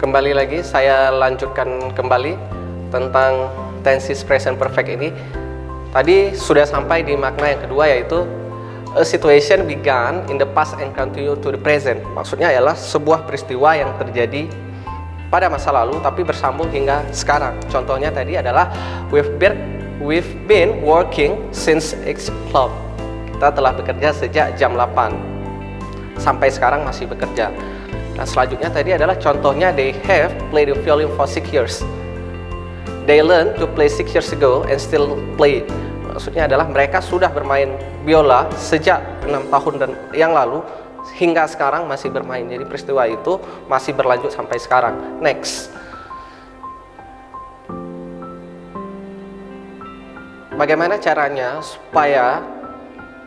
Kembali lagi, saya lanjutkan kembali tentang tenses present perfect ini. Tadi sudah sampai di makna yang kedua, yaitu a situation began in the past and continue to the present. Maksudnya adalah sebuah peristiwa yang terjadi pada masa lalu tapi bersambung hingga sekarang. Contohnya tadi adalah we've been working since 8 o'clock. Kita telah bekerja sejak jam 8 sampai sekarang masih bekerja. Nah, selanjutnya tadi adalah contohnya they have played the violin for 6 years. They learned to play 6 years ago and still play. Maksudnya adalah mereka sudah bermain biola sejak 6 tahun dan yang lalu hingga sekarang masih bermain. Jadi peristiwa itu masih berlanjut sampai sekarang. Next. Bagaimana caranya supaya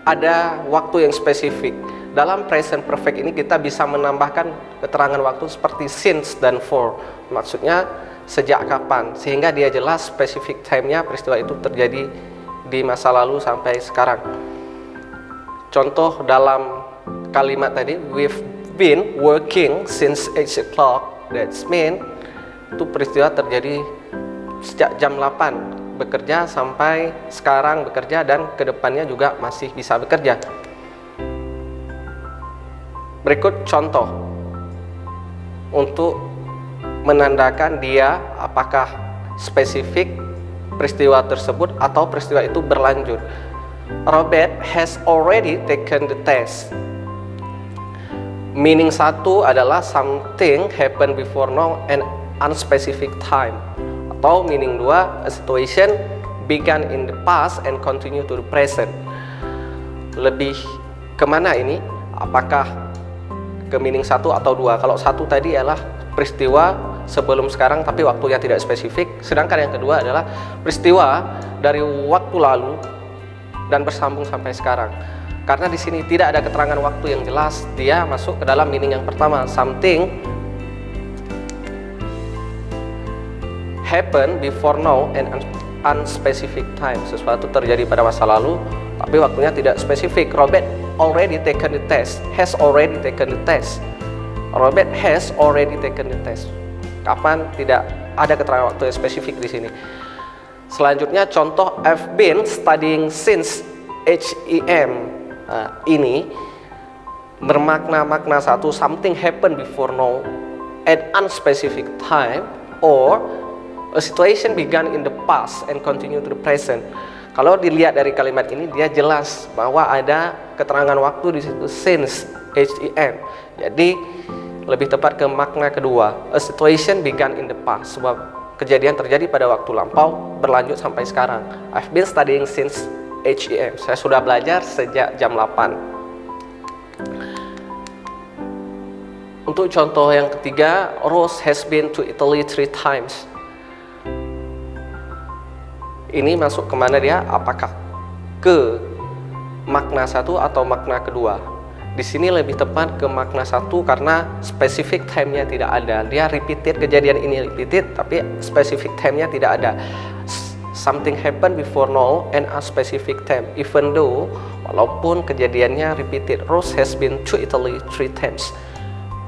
ada waktu yang spesifik? Dalam present perfect ini kita bisa menambahkan keterangan waktu seperti since dan for. Maksudnya sejak kapan, sehingga dia jelas spesifik time-nya peristiwa itu terjadi di masa lalu sampai sekarang. Contoh dalam kalimat tadi, we've been working since 8 o'clock. That's mean itu peristiwa terjadi sejak jam 8, bekerja sampai sekarang bekerja dan kedepannya juga masih bisa bekerja. Berikut contoh untuk menandakan dia apakah spesifik peristiwa tersebut atau peristiwa itu berlanjut. Robert has already taken the test. Meaning satu adalah something happened before now and unspecific time. Atau meaning dua, a situation began in the past and continue to the present. Lebih kemana ini? Apakah ke meaning satu atau dua? Kalau satu tadi adalah peristiwa sebelum sekarang tapi waktunya tidak spesifik, sedangkan yang kedua adalah peristiwa dari waktu lalu dan bersambung sampai sekarang. Karena di sini tidak ada keterangan waktu yang jelas, dia masuk ke dalam meaning yang pertama, something happen before now and unspecific time. Sesuatu terjadi pada masa lalu tapi waktunya tidak spesifik. Robert already taken the test. Has already taken the test. Robert has already taken the test. Kapan? Tidak ada keterangan waktu yang spesifik di sini. Selanjutnya contoh I've been studying since HEM. Ini bermakna satu, something happened before now at unspecific time, or a situation began in the past and continue to the present. Kalau dilihat dari kalimat ini, dia jelas bahwa ada keterangan waktu di situ, since HEM. Jadi lebih tepat ke makna kedua, a situation began in the past, sebab kejadian terjadi pada waktu lampau berlanjut sampai sekarang. I've been studying since HEM. Saya sudah belajar sejak jam 8. Untuk contoh yang ketiga, Rose has been to Italy 3 times. Ini masuk kemana dia? Apakah ke makna satu atau makna kedua? Di sini lebih tepat ke makna satu karena spesifik time-nya tidak ada. Dia repeated, kejadian ini repeated, tapi spesifik time-nya tidak ada. Something happened before now and a specific time. Even though, walaupun kejadiannya repeated, Rose has been to Italy 3 times.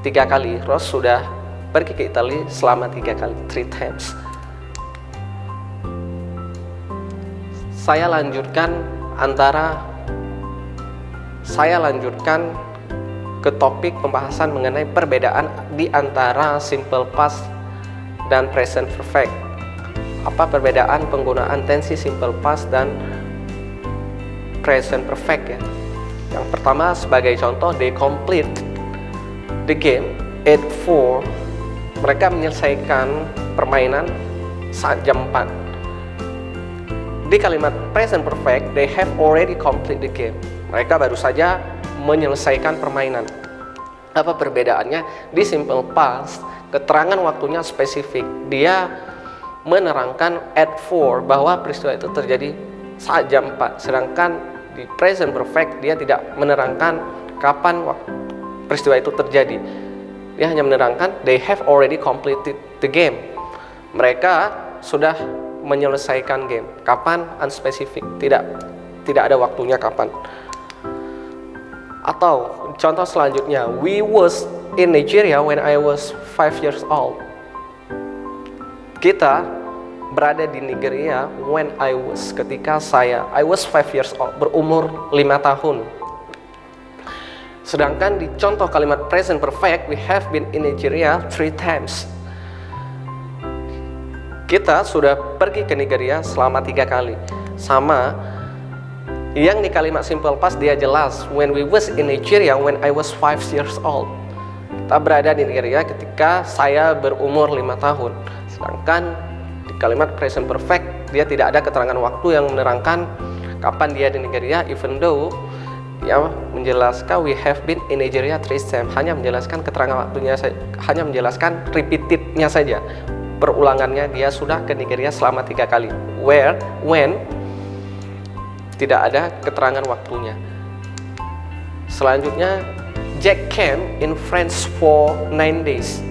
3 kali. Rose sudah pergi ke Italia selama 3 kali. 3 times. Saya lanjutkan ke topik pembahasan mengenai perbedaan di antara simple past dan present perfect. Apa perbedaan penggunaan tensi simple past dan present perfect ya? Yang pertama sebagai contoh, they complete the game at 4. Mereka menyelesaikan permainan saat jam 4. Di kalimat present perfect, they have already complete the game. Mereka baru saja menyelesaikan permainan. Apa perbedaannya? Di simple past, keterangan waktunya spesifik. Dia menerangkan at 4 bahwa peristiwa itu terjadi saat jam 4. Sedangkan di present perfect, dia tidak menerangkan kapan peristiwa itu terjadi. Dia hanya menerangkan they have already completed the game. Mereka sudah menyelesaikan game. Kapan? Unspecific. Tidak ada waktunya kapan. Atau contoh selanjutnya, we was in Nigeria when I was 5 years old. Kita berada di Nigeria ketika I was 5 years old, berumur 5 tahun. Sedangkan di contoh kalimat present perfect, we have been in Nigeria 3 times. Kita sudah pergi ke Nigeria selama 3 kali. Sama yang di kalimat simple past dia jelas, when we was in Nigeria when I was 5 years old. Kita berada di Nigeria ketika saya berumur 5 tahun. Sedangkan di kalimat present perfect dia tidak ada keterangan waktu yang menerangkan kapan dia di Nigeria, even though dia menjelaskan we have been in Nigeria 3 times, hanya menjelaskan keterangan waktunya saja, hanya menjelaskan repeatednya saja. Perulangannya dia sudah ke Nigeria selama 3 kali. Where, when, tidak ada keterangan waktunya. Selanjutnya, Jack came in France for 9 days.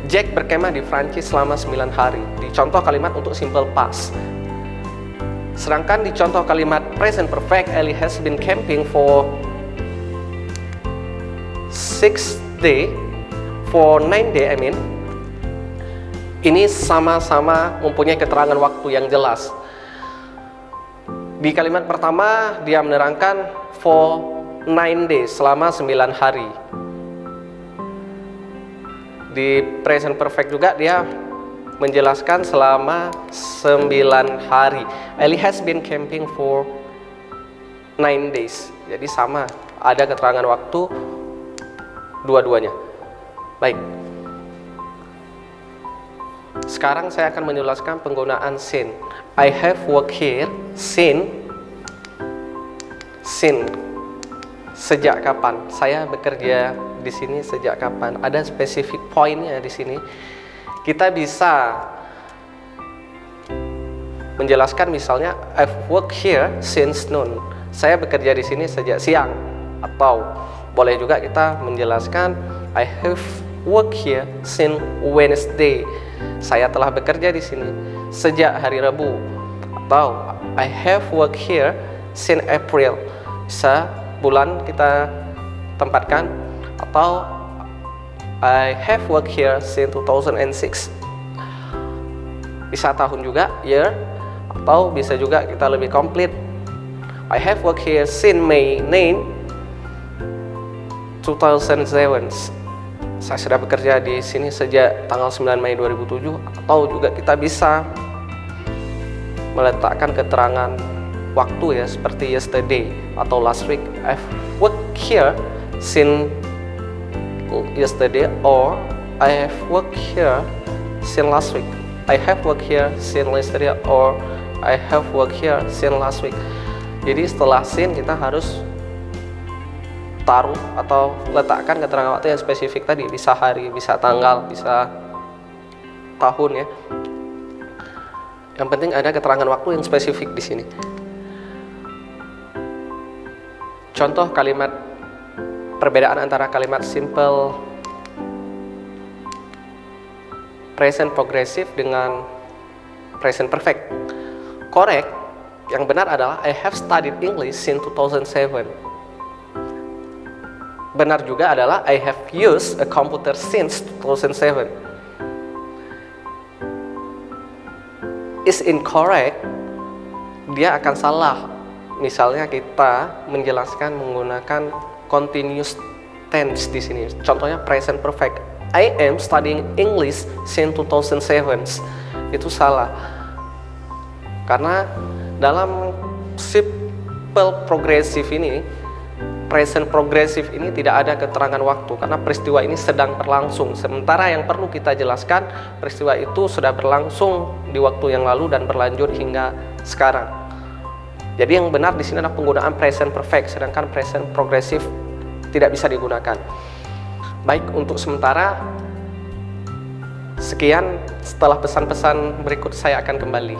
Jack berkemah di Prancis selama 9 hari. Di contoh kalimat untuk simple past. Sedangkan di contoh kalimat present perfect, Ellie has been camping for 6 days, for 9 days ini sama-sama mempunyai keterangan waktu yang jelas. Di kalimat pertama dia menerangkan for 9 days, selama 9 hari. Di present perfect juga dia menjelaskan selama 9 hari. Ellie has been camping for 9 days. Jadi sama, ada keterangan waktu dua-duanya. Baik. Sekarang saya akan menjelaskan penggunaan since. I have worked here since sejak kapan? Saya bekerja di sini sejak kapan? Ada spesifik poinnya di sini. Kita bisa menjelaskan misalnya I've worked here since noon. Saya bekerja di sini sejak siang. Atau boleh juga kita menjelaskan I have worked here since Wednesday. Saya telah bekerja di sini sejak hari Rabu. Atau I have worked here since April. Bisa bulan kita tempatkan. Atau I have worked here since 2006. Bisa tahun juga, year. Atau bisa juga kita lebih komplit. I have worked here since May 9, 2007. Saya sudah bekerja di sini sejak tanggal 9 Mei 2007. Atau juga kita bisa meletakkan keterangan waktu ya, seperti yesterday atau last week. I've worked here since yesterday, or I have worked here since last week. I have worked here since yesterday, or I have worked here since last week. Jadi setelah since kita harus taruh atau letakkan keterangan waktu yang spesifik tadi, bisa hari, bisa tanggal, bisa tahun ya. Yang penting ada keterangan waktu yang spesifik di sini. Contoh kalimat perbedaan antara kalimat simple present progressive dengan present perfect. Correct, yang benar adalah I have studied English since 2007. Benar juga adalah I have used a computer since 2007. Is incorrect, dia akan salah. Misalnya kita menjelaskan menggunakan continuous tense di sini. Contohnya present perfect. I am studying English since 2007. Itu salah. Karena dalam simple progressive ini, present progressive ini tidak ada keterangan waktu karena peristiwa ini sedang berlangsung. Sementara yang perlu kita jelaskan, peristiwa itu sudah berlangsung di waktu yang lalu dan berlanjut hingga sekarang. Jadi yang benar di sini adalah penggunaan present perfect, sedangkan present progressive tidak bisa digunakan. Baik, untuk sementara sekian. Setelah pesan-pesan berikut saya akan kembali.